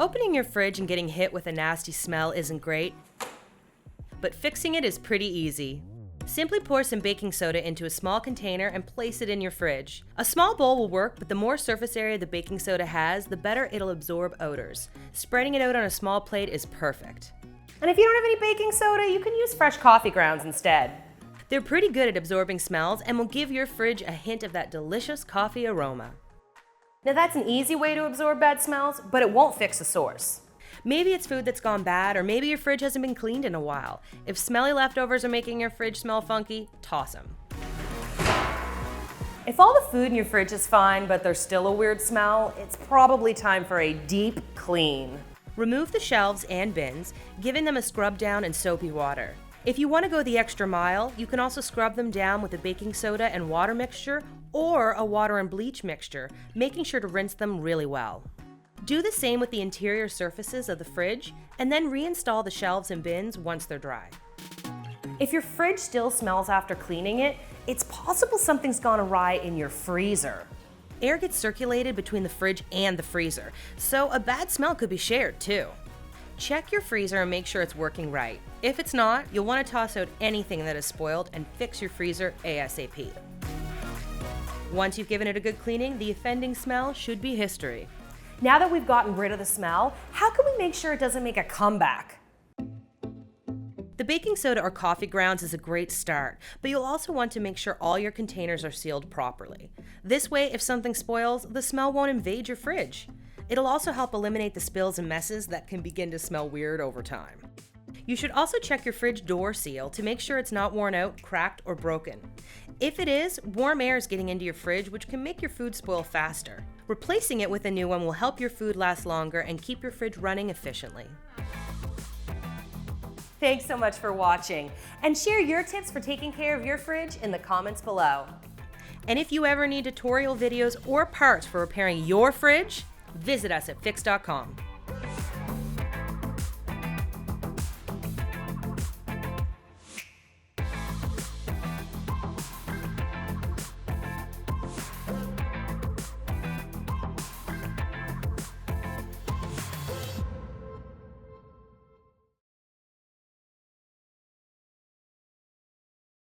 Opening your fridge and getting hit with a nasty smell isn't great, but fixing it is pretty easy. Simply pour some baking soda into a small container and place it in your fridge. A small bowl will work, but the more surface area the baking soda has, the better it'll absorb odors. Spreading it out on a small plate is perfect. And if you don't have any baking soda, you can use fresh coffee grounds instead. They're pretty good at absorbing smells and will give your fridge a hint of that delicious coffee aroma. Now that's an easy way to absorb bad smells, but it won't fix the source. Maybe it's food that's gone bad, or maybe your fridge hasn't been cleaned in a while. If smelly leftovers are making your fridge smell funky, toss them. If all the food in your fridge is fine, but there's still a weird smell, it's probably time for a deep clean. Remove the shelves and bins, giving them a scrub down in soapy water. If you want to go the extra mile, you can also scrub them down with a baking soda and water mixture or a water and bleach mixture, making sure to rinse them really well. Do the same with the interior surfaces of the fridge, and then reinstall the shelves and bins once they're dry. If your fridge still smells after cleaning it, it's possible something's gone awry in your freezer. Air gets circulated between the fridge and the freezer, so a bad smell could be shared too. Check your freezer and make sure it's working right. If it's not, you'll want to toss out anything that is spoiled and fix your freezer ASAP. Once you've given it a good cleaning, the offending smell should be history. Now that we've gotten rid of the smell, how can we make sure it doesn't make a comeback? The baking soda or coffee grounds is a great start, but you'll also want to make sure all your containers are sealed properly. This way, if something spoils, the smell won't invade your fridge. It'll also help eliminate the spills and messes that can begin to smell weird over time. You should also check your fridge door seal to make sure it's not worn out, cracked, or broken. If it is, warm air is getting into your fridge, which can make your food spoil faster. Replacing it with a new one will help your food last longer and keep your fridge running efficiently. Thanks so much for watching, and share your tips for taking care of your fridge in the comments below. And if you ever need tutorial videos or parts for repairing your fridge, visit us at Fix.com.